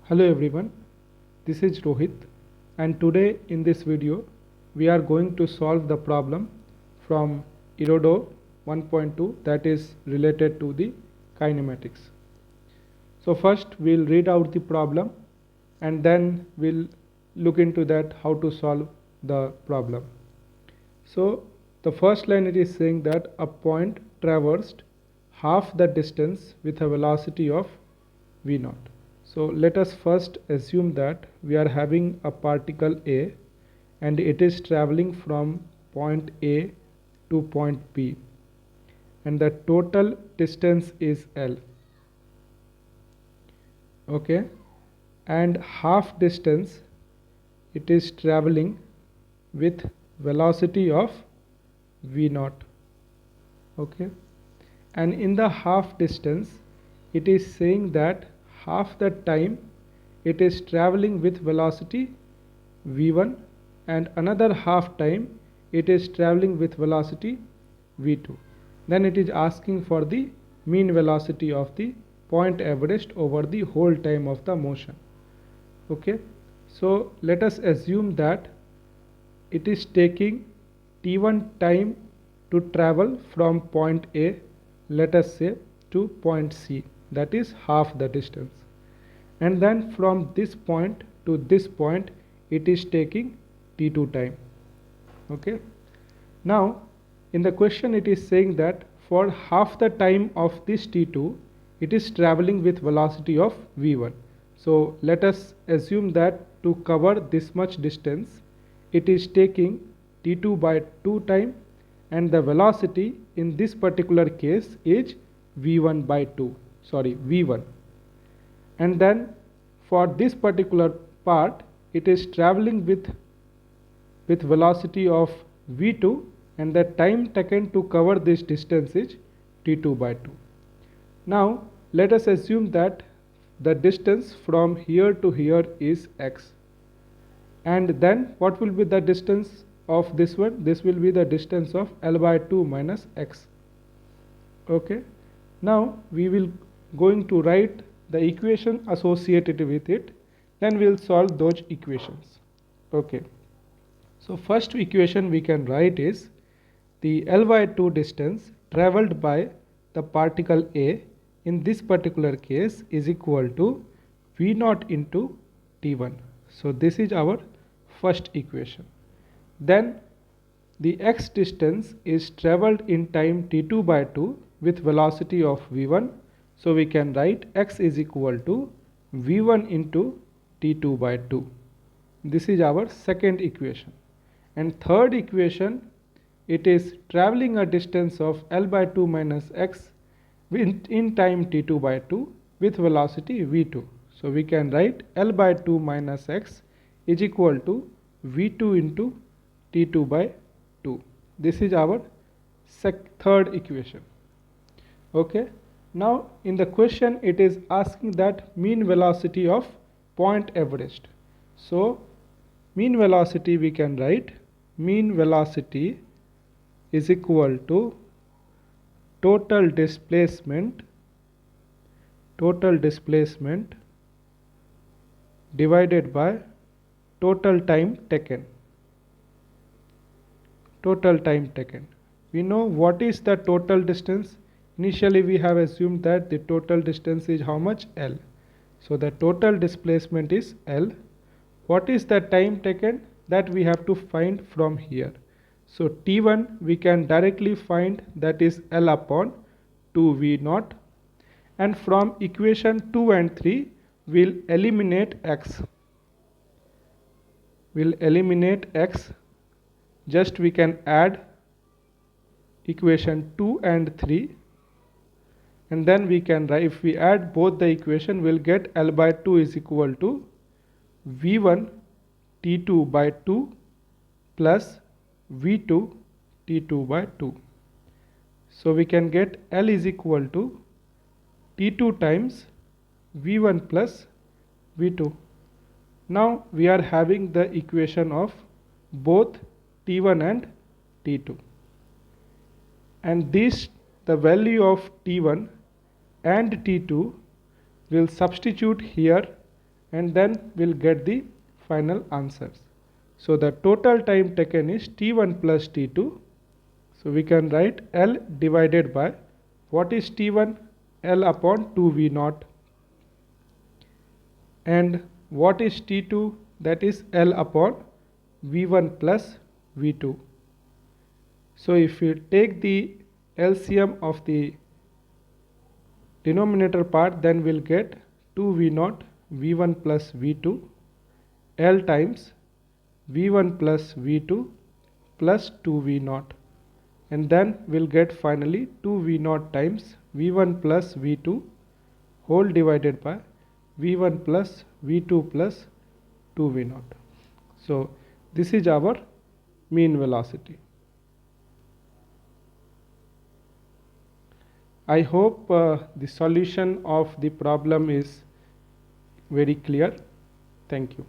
Hello everyone, this is Rohit, and today in this video we are going to solve the problem from Irodo 1.2 that is related to the kinematics. So first we'll read out the problem and then we'll look into that how to solve the problem. So the first line, it is saying that a point traversed half the distance with a velocity of v0. So let us first assume that we are having a particle A and it is traveling from point A to point B, and the total distance is L. Okay, and half distance it is traveling with velocity of v0. Okay, and in the half distance it is saying that half the time it is traveling with velocity v1 and another half time it is traveling with velocity v2. Then it is asking for the mean velocity of the point averaged over the whole time of the motion. Okay, so let us assume that it is taking t1 time to travel from point A, let us say, to point C, that is half the distance, and then from this point to this point it is taking t2 time. Okay, now in the question it is saying that for half the time of this t2 it is traveling with velocity of v1. So let us assume that to cover this much distance it is taking t2 by 2 time, and the velocity in this particular case is v1 by 2, sorry, v1. And then for this particular part it is traveling with velocity of v2, and the time taken to cover this distance is t2 by 2. Now let us assume that the distance from here to here is x, and then what will be the distance of this one? This will be the distance of L by 2 minus x. Okay, now we will going to write the equation associated with it, then we will solve those equations. Okay, so first equation we can write is the L by 2 distance traveled by the particle A in this particular case is equal to v0 into t1. So this is our first equation. Then the x distance is traveled in time t2 by 2 with velocity of v1. So we can write x is equal to v1 into t2 by 2. This is our second equation. And third equation, it is traveling a distance of L by 2 minus x in time t2 by 2 with velocity v2. So we can write L by 2 minus x is equal to v2 into t2 by 2. This is our third equation. Okay, now in the question it is asking that mean velocity of point averaged. So mean velocity we can write mean velocity is equal to total displacement divided by total time taken. We know what is the total distance. Initially we have assumed that the total distance is how much? L. So the total displacement is L. What is the time taken? That we have to find from here. So t1 we can directly find, that is L upon 2 v0, and from equation 2 and 3 we'll eliminate x. Just we can add equation 2 and 3, and then we can write, if we add both the equation we'll get L by 2 is equal to v1 t2 by 2 plus v2 t2 by 2. So we can get L is equal to t2 times v1 plus v2. Now we are having the equation of both t1 and t2, and this, the value of t1 and t2 will substitute here, and then we'll get the final answers. So the total time taken is T1 plus T2. So we can write L divided by, what is T1? L upon 2 V naught. And what is T2? That is L upon V1 plus V2. So if you take the LCM of the denominator part, then we'll get 2 V naught V1 plus V2 L times V1 plus V2 plus 2 V naught, and then we'll get finally 2 V naught times V1 plus V2 whole divided by V1 plus V2 plus 2 V naught. So this is our mean velocity. I hope the solution of the problem is very clear. Thank you.